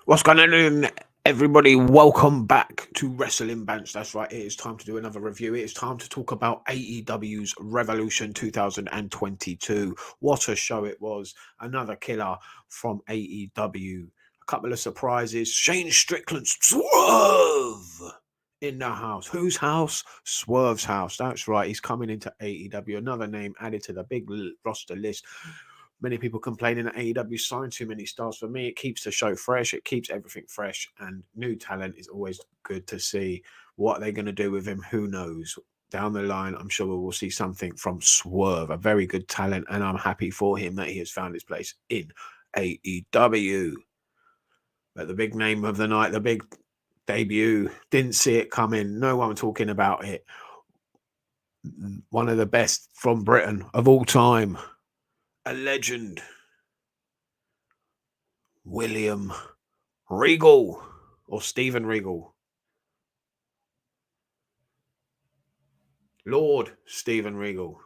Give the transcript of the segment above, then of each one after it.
What's going on, everybody? Welcome back to Wrestling Bench. That's right, it is time to do another review. It is time to talk about AEW's Revolution 2022. What a show it was. Another killer from AEW. A couple of surprises. Shane Strickland's Swerve in the house. Whose house? Swerve's house. That's right, he's coming into AEW. Another name added to the big roster list. Many people complaining that AEW signed too many stars. For me, it keeps the show fresh. It keeps everything fresh, and new talent is always good to see. What they're going to do with him, who knows? Down the line, I'm sure we will see something from Swerve, a very good talent, and I'm happy for him that he has found his place in AEW. But the big name of the night, the big debut, didn't see it coming. No one talking about it. One of the best from Britain of all time. A legend, William Regal, or Stephen Regal. Lord Stephen Regal.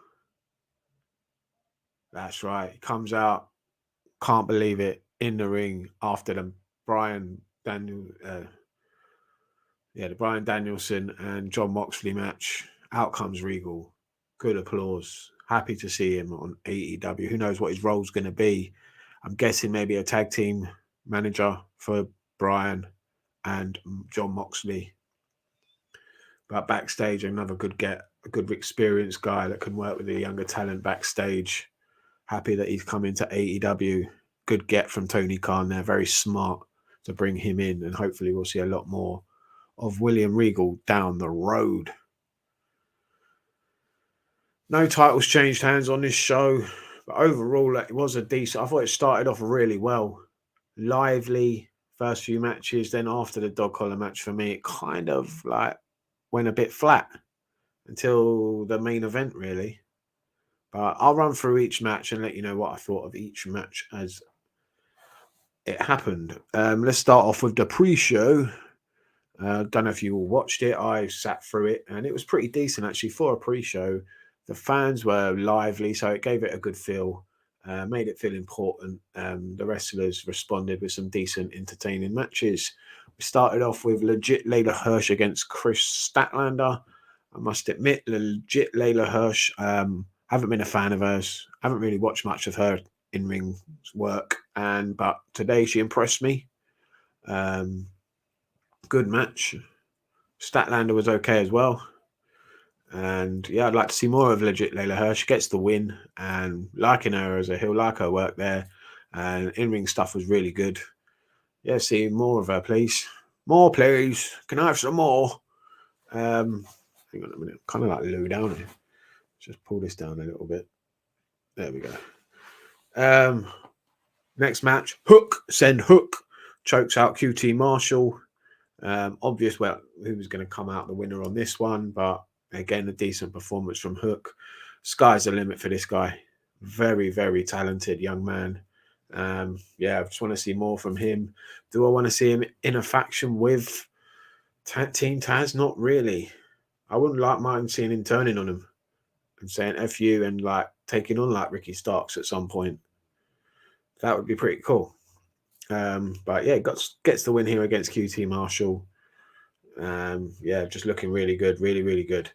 That's right. Comes out, can't believe it, in the ring after the Brian Danielson and John Moxley match. Out comes Regal. Good applause. Happy to see him on AEW. Who knows what his role's going to be? I'm guessing maybe a tag team manager for Brian and John Moxley. But backstage, another good get, a good experienced guy that can work with the younger talent backstage. Happy that he's come into AEW. Good get from Tony Khan there. Very smart to bring him in. And hopefully we'll see a lot more of William Regal down the road. No titles changed hands on this show. But overall, it was a decent... I thought it started off really well. Lively first few matches. Then after the dog collar match for me, it kind of like went a bit flat until the main event, really. But I'll run through each match and let you know what I thought of each match as it happened. Let's start off with the pre-show. Don't know if you all watched it. I sat through it and it was pretty decent, actually, for a pre-show. The fans were lively, so it gave it a good feel. Made it feel important. The wrestlers responded with some decent, entertaining matches. We started off with legit Layla Hirsch against Chris Statlander. I must admit, legit Layla Hirsch. Haven't been a fan of hers. Haven't really watched much of her in-ring work, but today she impressed me. Good match. Statlander was okay as well. And yeah, I'd like to see more of legit Layla Hirsch. Gets the win, and liking her as a heel, like her work there. And in-ring stuff was really good. Yeah, see more of her, please. More, please. Can I have some more? Hang on a minute. I'm kind of like low down here. Just pull this down a little bit. There we go. Next match, Hook, send Hook. Chokes out QT Marshall. Obvious, well, who was going to come out the winner on this one, but again, a decent performance from Hook. Sky's the limit for this guy. Very, very talented young man. Yeah, I just want to see more from him. Do I want to see him in a faction with Team Taz? Not really. I wouldn't mind seeing him turning on him and saying F you and like taking on like Ricky Starks at some point. That would be pretty cool. But yeah, gets the win here against QT Marshall. Yeah, just looking really good, really, really good.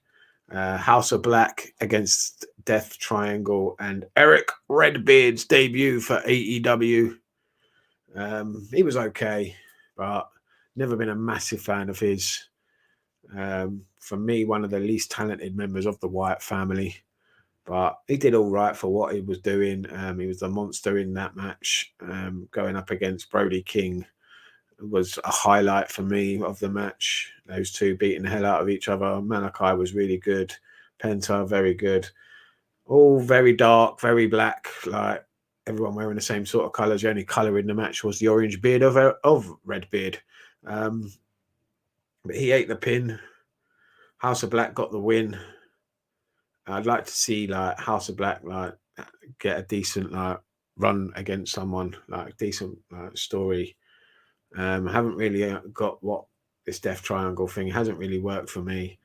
House of Black against Death Triangle and Eric Redbeard's debut for AEW. He was okay, but never been a massive fan of his. For me, one of the least talented members of the Wyatt family. But he did all right for what he was doing. He was the monster in that match. Going up against Brody King was a highlight for me of the match. Those two beating the hell out of each other. Malachi was really good. Penta, very good. All very dark, very black. Like everyone wearing the same sort of colours. The only colour in the match was the orange beard of Redbeard. But he ate the pin. House of Black got the win. I'd like to see like House of Black like get a decent like run against someone, like decent story. Haven't really got what this Death Triangle thing hasn't really worked for me.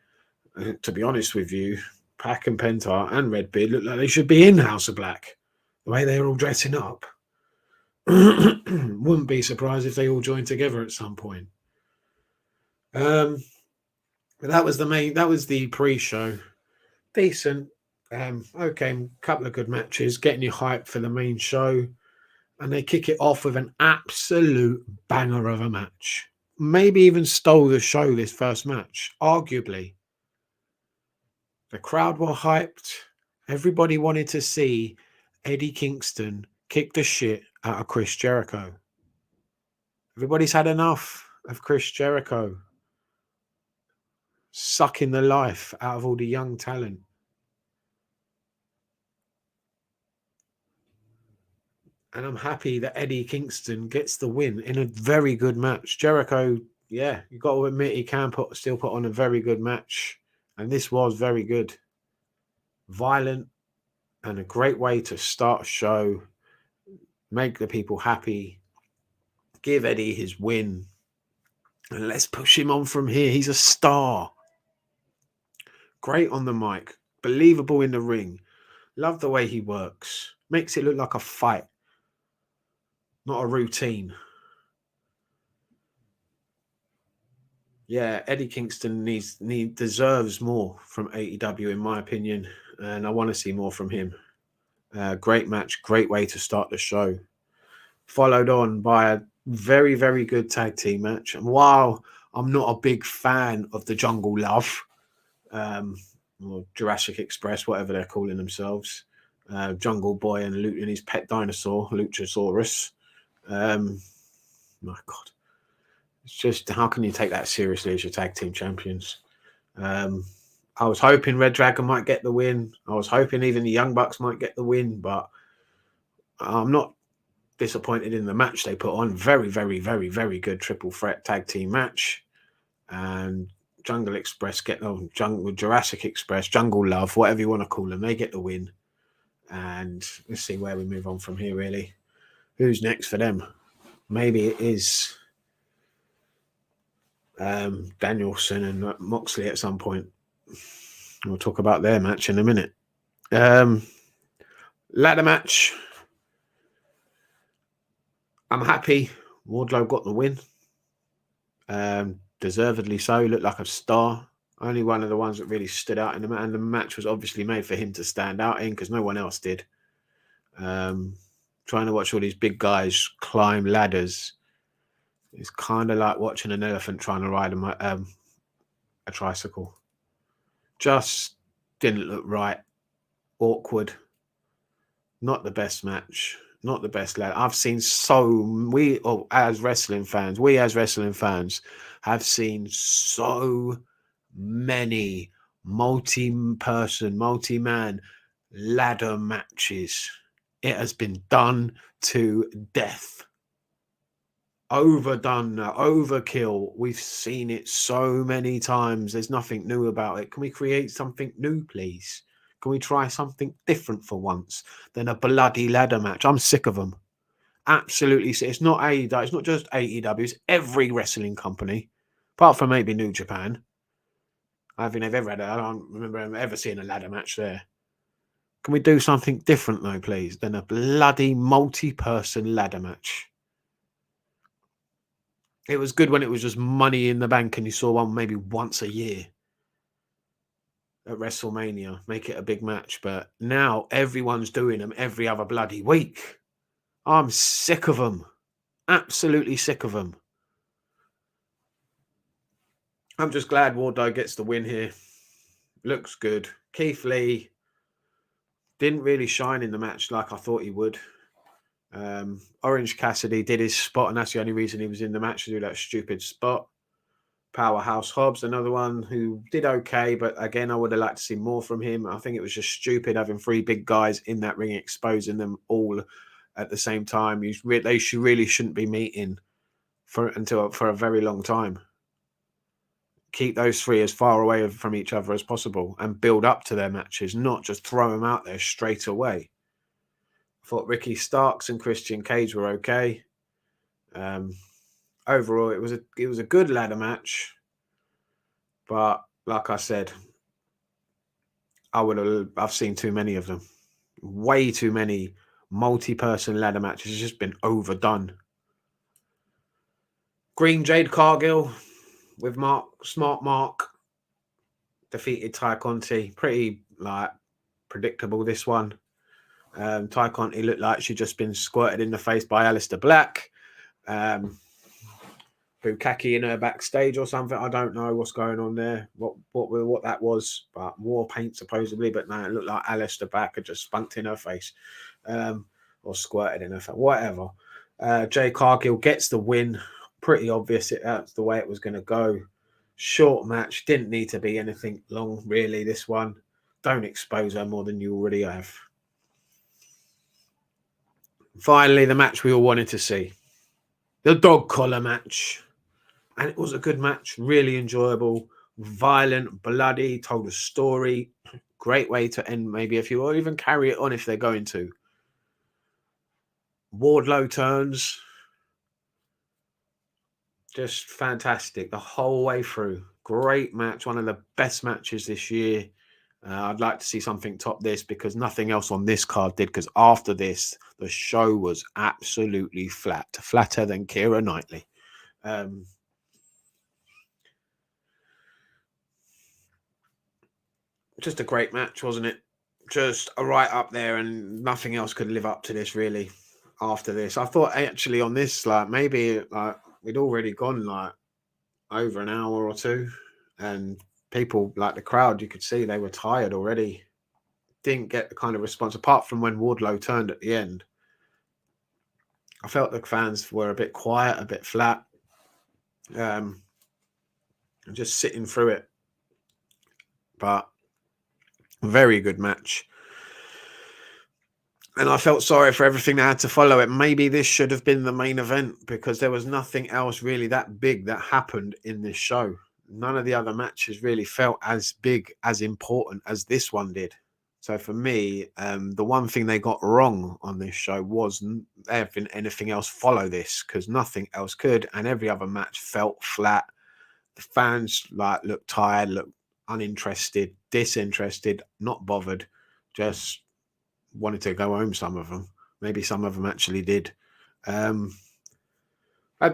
To be honest with you, Pac and Penta and Redbeard look like they should be in House of Black. The way they're all dressing up. Wouldn't be surprised if they all joined together at some point. But that was the main. That was the pre-show. Decent. Okay, couple of good matches, getting you hyped for the main show, and they kick it off with an absolute banger of a match. Maybe even stole the show this first match, arguably. The crowd were hyped. Everybody wanted to see Eddie Kingston kick the shit out of Chris Jericho. Everybody's had enough of Chris Jericho sucking the life out of all the young talent. And I'm happy that Eddie Kingston gets the win in a very good match. Jericho, yeah, you got to admit he can still put on a very good match. And this was very good. Violent and a great way to start a show. Make the people happy. Give Eddie his win. And let's push him on from here. He's a star. Great on the mic. Believable in the ring. Love the way he works. Makes it look like a fight, not a routine. Yeah, Eddie Kingston deserves more from AEW, in my opinion, and I want to see more from him. Great match, great way to start the show. Followed on by a very, very good tag team match. And while I'm not a big fan of the Jungle Love, or Jurassic Express, whatever they're calling themselves, Jungle Boy and his pet dinosaur, Luchasaurus. My God. It's just, how can you take that seriously as your tag team champions? I was hoping Red Dragon might get the win. I was hoping even the Young Bucks might get the win, but I'm not disappointed in the match they put on. Very, very, very, very good triple threat tag team match. And Jungle Express Jurassic Express, Jungle Love, whatever you want to call them, they get the win. And let's see where we move on from here, really. Who's next for them? Maybe it is Danielson and Moxley at some point. We'll talk about their match in a minute. Ladder match. I'm happy Wardlow got the win. Deservedly so. Looked like a star. Only one of the ones that really stood out in the match. And the match was obviously made for him to stand out in because no one else did. Trying to watch all these big guys climb ladders. It's kind of like watching an elephant trying to ride a tricycle. Just didn't look right. Awkward. Not the best match. Not the best lad. I've seen as wrestling fans have seen so many multi-person, multi-man ladder matches. It has been done to death. Overdone, overkill. We've seen it so many times. There's nothing new about it. Can we create something new, please? Can we try something different for once than a bloody ladder match? I'm sick of them. Absolutely sick. It's not AEW. It's not just AEW. It's every wrestling company, apart from maybe New Japan. I don't remember ever seeing a ladder match there. Can we do something different, though, please, than a bloody multi-person ladder match? It was good when it was just Money in the Bank and you saw one maybe once a year at WrestleMania, make it a big match. But now everyone's doing them every other bloody week. I'm sick of them. Absolutely sick of them. I'm just glad Wardlow gets the win here. Looks good. Keith Lee didn't really shine in the match like I thought he would. Orange Cassidy did his spot, and that's the only reason he was in the match, to do that stupid spot. Powerhouse Hobbs, another one who did okay, but again, I would have liked to see more from him. I think it was just stupid having three big guys in that ring, exposing them all at the same time. They really shouldn't be meeting for a very long time. Keep those three as far away from each other as possible and build up to their matches, not just throw them out there straight away. I thought Ricky Starks and Christian Cage were okay. Overall, it was a good ladder match, but like I said, I've seen too many of them, way too many multi-person ladder match has just been overdone. Green Jade Cargill with Smart Mark defeated Ty Conti. Pretty like predictable, this one. Ty Conti looked like she'd just been squirted in the face by Aleister Black. Bukaki in her backstage or something. I don't know what's going on there. What that was, but war paint supposedly. But no, it looked like Aleister Black had just spunked in her face, or squirted in her face. Whatever. Jay Cargill gets the win. Pretty obvious that's the way it was going to go. Short match. Didn't need to be anything long, really. This one. Don't expose her more than you already have. Finally, the match we all wanted to see. The dog collar match. And it was a good match, really enjoyable, violent, bloody, told a story. Great way to end maybe a few, or even carry it on if they're going to. Wardlow turns. Just fantastic the whole way through. Great match, one of the best matches this year. I'd like to see something top this because nothing else on this card did, because after this, the show was absolutely flat. Flatter than Keira Knightley. Just a great match, wasn't it? Just right up there, and nothing else could live up to this, really. After this, I thought actually on this, like maybe like we'd already gone like over an hour or two, and people like the crowd, you could see they were tired already. Didn't get the kind of response apart from when Wardlow turned at the end. I felt the fans were a bit quiet, a bit flat, just sitting through it. But very good match. And I felt sorry for everything that had to follow it. Maybe this should have been the main event because there was nothing else really that big that happened in this show. None of the other matches really felt as big, as important as this one did. So for me, the one thing they got wrong on this show was having anything else follow this, because nothing else could, and every other match felt flat. The fans like looked tired, looked uninterested, disinterested, not bothered, just wanted to go home. Some of them, maybe some of them actually did. Had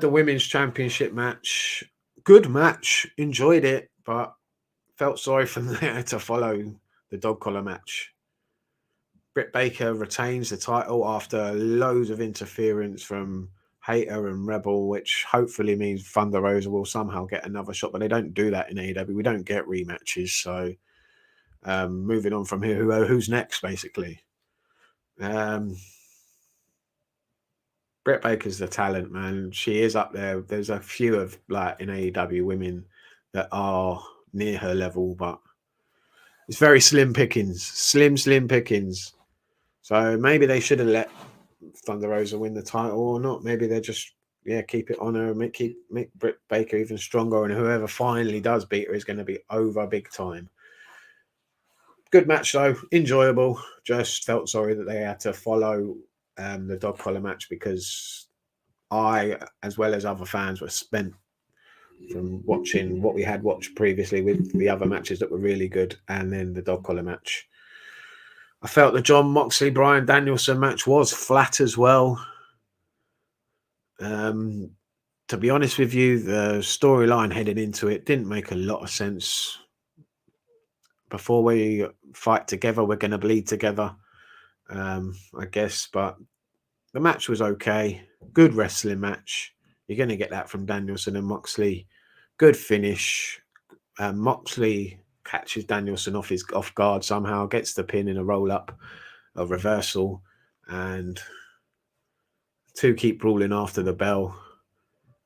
the women's championship match, good match, enjoyed it, but felt sorry for them to follow the dog collar match. Britt Baker retains the title after loads of interference from Hater and Rebel, which hopefully means Thunder Rosa will somehow get another shot, but they don't do that in AEW. We don't get rematches. So moving on from here, who's next, basically? Britt Baker's the talent, man. She is up there. There's a few of like in AEW women that are near her level, but it's very slim pickings. Slim pickings. So maybe they should have let Thunder Rosa win the title or not. Maybe they're just keep it on her, make Britt Baker even stronger, and whoever finally does beat her is going to be over big time. Good match though, enjoyable. Just felt sorry that they had to follow the dog collar match, because I, as well as other fans, were spent from watching what we had watched previously with the other matches that were really good, and then the dog collar match. I felt the Jon Moxley Bryan Danielson match was flat as well. To be honest with you, the storyline heading into it didn't make a lot of sense. Before we fight together, we're going to bleed together, I guess. But the match was okay. Good wrestling match. You're going to get that from Danielson and Moxley. Good finish. Moxley catches Danielson off guard somehow, gets the pin in a roll-up, a reversal, and two keep ruling after the bell,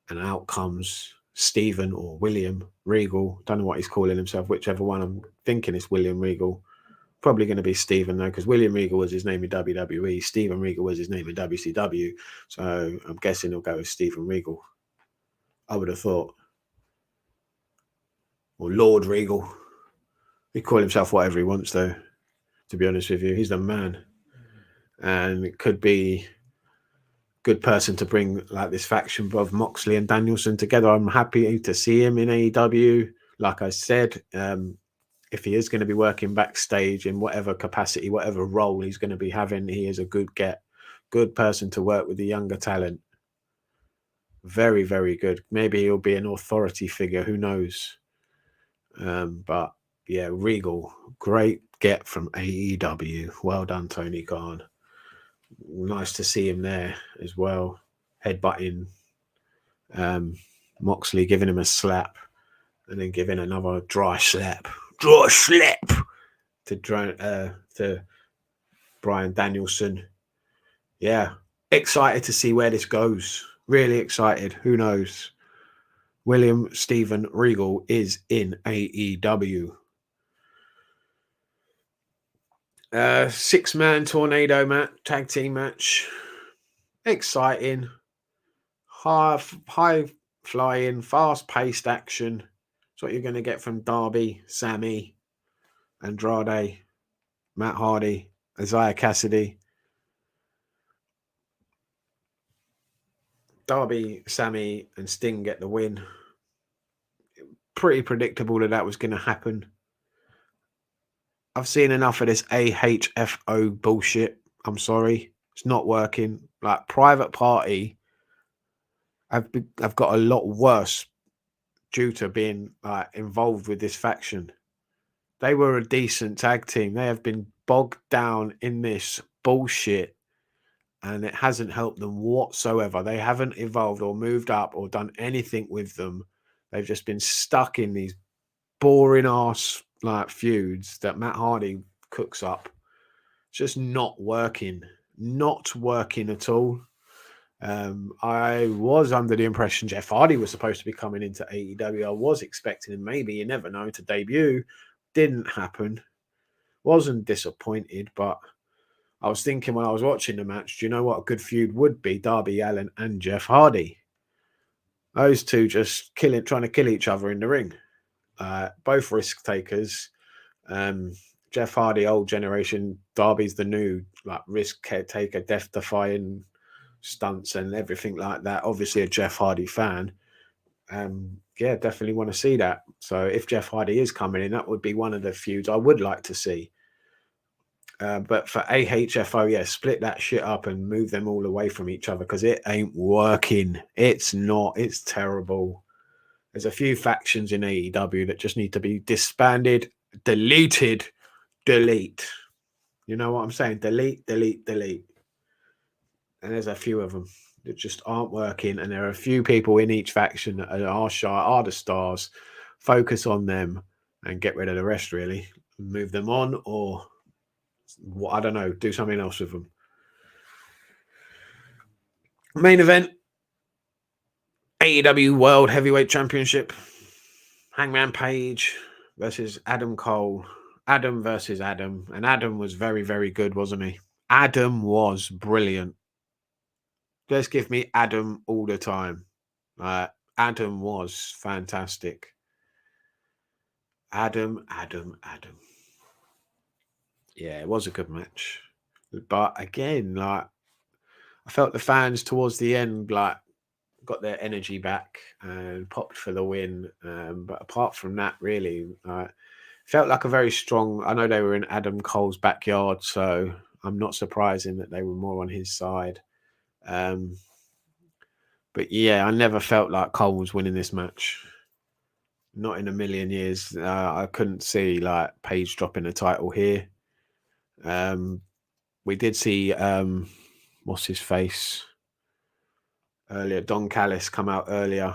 and out comes Stephen or William Regal. Don't know what he's calling himself, whichever one. I'm thinking it's William Regal. Probably going to be Stephen though, because William Regal was his name in WWE. Stephen Regal was his name in WCW. So I'm guessing he'll go with Stephen Regal. I would have thought. Or Lord Regal. He call himself whatever he wants though, to be honest with you. He's the man. And it could be good person to bring like this faction of Moxley and Danielson together. I'm happy to see him in AEW. Like I said, if he is going to be working backstage in whatever capacity, whatever role he's going to be having, he is a good get. Good person to work with the younger talent. Very, very good. Maybe he'll be an authority figure. Who knows? But yeah, Regal, great get from AEW. Well done, Tony Khan. Nice to see him there as well. Headbutting Moxley, giving him a slap, and then giving another dry slap to Brian Danielson. Yeah, excited to see where this goes. Really excited. Who knows? William Steven Regal is in AEW. 6-man tornado match, tag team match. Exciting. High flying, fast paced action. That's what you're going to get from Darby, Sammy, Andrade, Matt Hardy, Isaiah Cassidy. Darby, Sammy, and Sting get the win. Pretty predictable that was going to happen. I've seen enough of this AHFO bullshit. I'm sorry. It's not working. Like, Private Party, I've got a lot worse due to being involved with this faction. They were a decent tag team. They have been bogged down in this bullshit, and it hasn't helped them whatsoever. They haven't evolved or moved up or done anything with them. They've just been stuck in these boring ass feuds that Matt Hardy cooks up. It's just not working. Not working at all. I was under the impression Jeff Hardy was supposed to be coming into AEW. I was expecting him, maybe, you never know, to debut. Didn't happen. Wasn't disappointed, but I was thinking when I was watching the match, do you know what a good feud would be? Darby Allin and Jeff Hardy. Those two just trying to kill each other in the ring. Both risk takers. Jeff Hardy, old generation. Darby's the new risk taker, death defying stunts and everything like that. Obviously a Jeff Hardy fan. Yeah, definitely want to see that. So if Jeff Hardy is coming in, that would be one of the feuds I would like to see. But for AHFO, yeah, split that shit up and move them all away from each other, because it ain't working. It's not. It's terrible. There's a few factions in AEW that just need to be disbanded, deleted, delete. You know what I'm saying? Delete, delete, delete. And there's a few of them that just aren't working. And there are a few people in each faction that are the stars. Focus on them and get rid of the rest, really. Move them on, or I don't know, do something else with them. Main event, AEW World Heavyweight Championship. Hangman Page versus Adam Cole. Adam versus Adam. And Adam was very, very good, wasn't he? Adam was brilliant. Just give me Adam all the time. Adam was fantastic. Adam. Yeah, it was a good match. But again, I felt the fans towards the end got their energy back and popped for the win. But apart from that, really, felt like a very strong. I know they were in Adam Cole's backyard, so I'm not surprising that they were more on his side. But yeah, I never felt like Cole was winning this match. Not in a million years. I couldn't see Page dropping the title here. We did see what's his face earlier, Don Callis, come out earlier,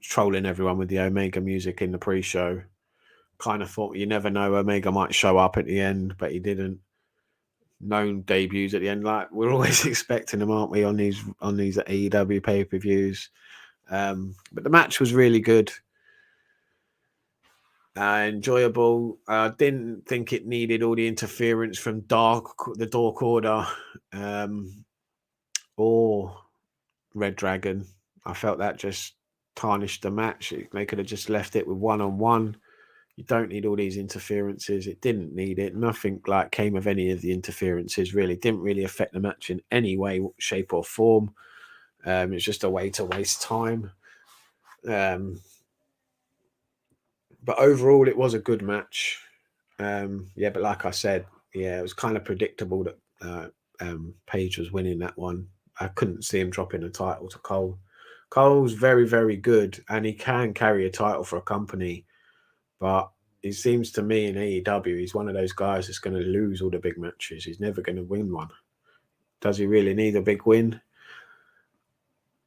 trolling everyone with the Omega music in the pre-show. Kind of thought, you never know, Omega might show up at the end, but he didn't. Known debuts at the end, we're always expecting them, aren't we, on these AEW pay-per-views. But the match was really good. Enjoyable. I didn't think it needed all the interference from the Dark Order or Red Dragon. I felt that just tarnished the match. They could have just left it with one-on-one. You don't need all these interferences. It didn't need it. Nothing came of any of the interferences, really. It didn't really affect the match in any way, shape, or form. It's just a way to waste time. But overall, it was a good match. Yeah, but like I said, yeah, it was kind of predictable that Page was winning that one. I couldn't see him dropping a title to Cole. Cole's very, very good, and he can carry a title for a company. But it seems to me in AEW, he's one of those guys that's going to lose all the big matches. He's never going to win one. Does he really need a big win?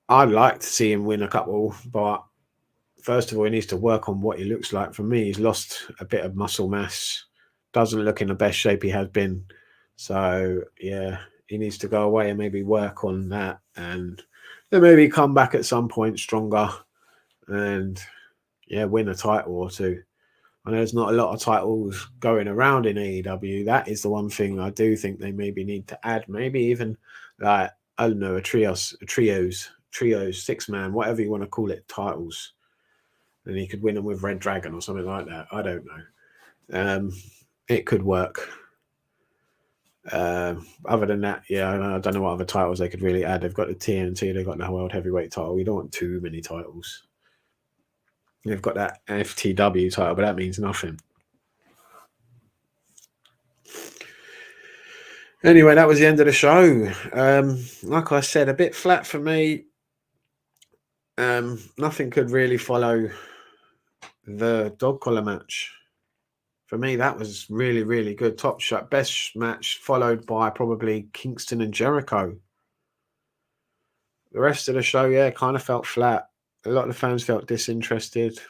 I'd like to see him win a couple, but first of all, he needs to work on what he looks like. For me, he's lost a bit of muscle mass. Doesn't look in the best shape he has been. So, yeah, he needs to go away and maybe work on that. And then maybe come back at some point stronger and, yeah, win a title or two. I know there's not a lot of titles going around in AEW. That is the one thing I do think they maybe need to add. Maybe even, like, I don't know, a trios, 6-man, whatever you want to call it, titles. And he could win them with Red Dragon or something like that. I don't know. It could work. Other than that, yeah, I don't know what other titles they could really add. They've got the TNT, they've got the World Heavyweight title. We don't want too many titles. They've got that FTW title, but that means nothing. Anyway, that was the end of the show. Like I said, a bit flat for me. Nothing could really follow the dog collar match. For me, that was really, really good. Top shot, best match, followed by probably Kingston and Jericho. The rest of the show, yeah, kind of felt flat. A lot of the fans felt disinterested.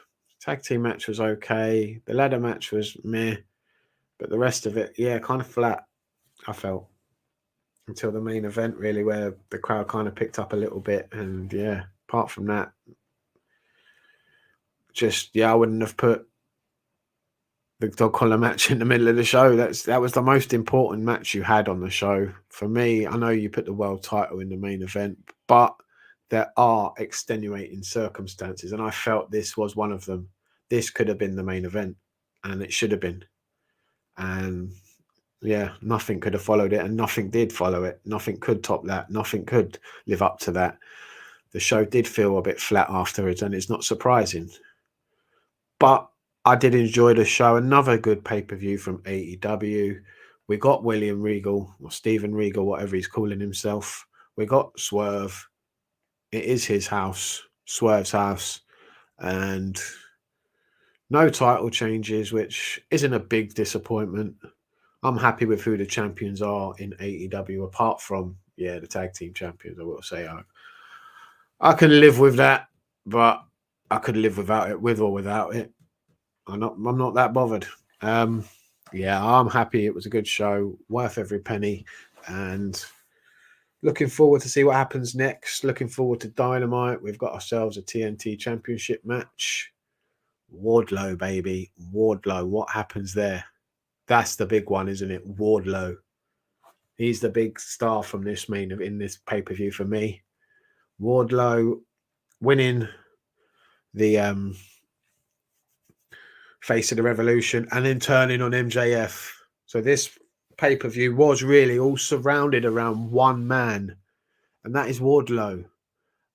Tag team match was okay. The ladder match was meh. But the rest of it, yeah, kind of flat, I felt. Until the main event, really, where the crowd kind of picked up a little bit. And, yeah, apart from that, just, yeah, I wouldn't have put the dog collar match in the middle of the show. That was the most important match you had on the show. For me, I know you put the world title in the main event, but there are extenuating circumstances, and I felt this was one of them. This could have been the main event, and it should have been. And yeah, nothing could have followed it, and nothing did follow it. Nothing could top that. Nothing could live up to that. The show did feel a bit flat afterwards, and it's not surprising. But I did enjoy the show. Another good pay-per-view from AEW. We got William Regal, or Steven Regal, whatever he's calling himself. We got Swerve. It is his house, Swerve's house. And no title changes, which isn't a big disappointment. I'm happy with who the champions are in AEW, apart from, yeah, the tag team champions, I will say. I can live with that, but I could live without it, with or without it. I'm not that bothered. Yeah, I'm happy. It was a good show, worth every penny, and looking forward to see what happens next. Looking forward to Dynamite. We've got ourselves a TNT Championship match. Wardlow, baby. Wardlow. What happens there? That's the big one, isn't it? Wardlow. He's the big star from this in this pay-per-view for me. Wardlow winning the Face of the Revolution and then turning on MJF. So this pay-per-view was really all surrounded around one man, and that is Wardlow.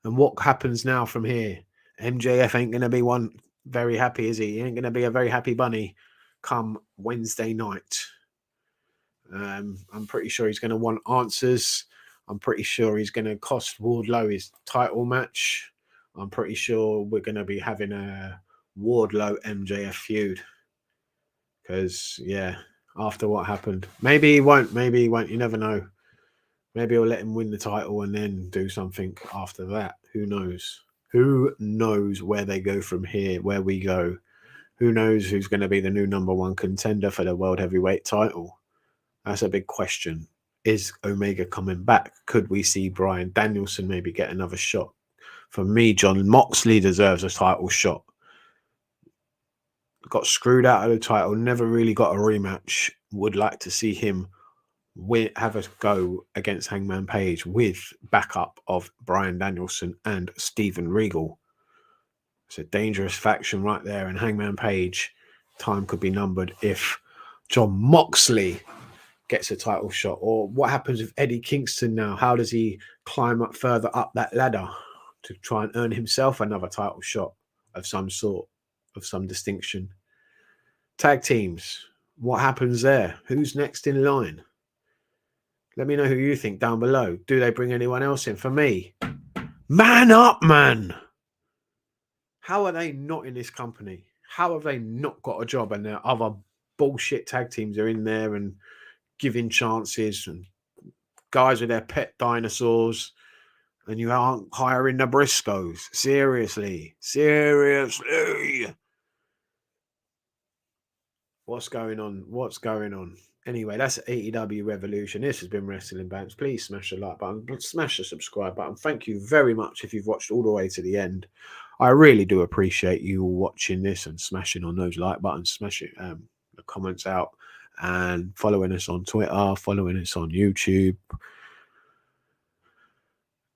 And what happens now from here? MJF ain't going to be one very happy, is he? He ain't going to be a very happy bunny come Wednesday night. I'm pretty sure he's going to want answers. I'm pretty sure he's going to cost Wardlow his title match. I'm pretty sure we're going to be having a Wardlow MJF feud. Because, yeah, after what happened. Maybe he won't. Maybe he won't. You never know. Maybe he'll let him win the title and then do something after that. Who knows? Who knows where they go from here, where we go? Who knows who's going to be the new number one contender for the World Heavyweight title? That's a big question. Is Omega coming back? Could we see Bryan Danielson maybe get another shot? For me, Jon Moxley deserves a title shot. Got screwed out of the title, never really got a rematch. Would like to see him have a go against Hangman Page with backup of Bryan Danielson and Steven Regal. It's a dangerous faction right there. And Hangman Page, time could be numbered if Jon Moxley gets a title shot. Or what happens with Eddie Kingston now? How does he climb up further up that ladder to try and earn himself another title shot of some sort, of some distinction? Tag teams, what happens there? Who's next in line? Let me know who you think down below. Do they bring anyone else in? For me, man up, man. How are they not in this company? How have they not got a job and their other bullshit tag teams are in there and giving chances and guys with their pet dinosaurs, and you aren't hiring the Briscoes? Seriously. What's going on? What's going on? Anyway, that's AEW Revolution. This has been Wrestling Bounce. Please smash the like button, smash the subscribe button. Thank you very much if you've watched all the way to the end. I really do appreciate you all watching this and smashing on those like buttons, smashing the comments out, and following us on Twitter, following us on YouTube.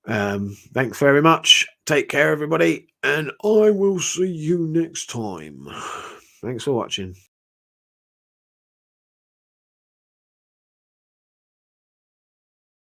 Thanks very much. Take care, everybody, and I will see you next time. Thanks for watching.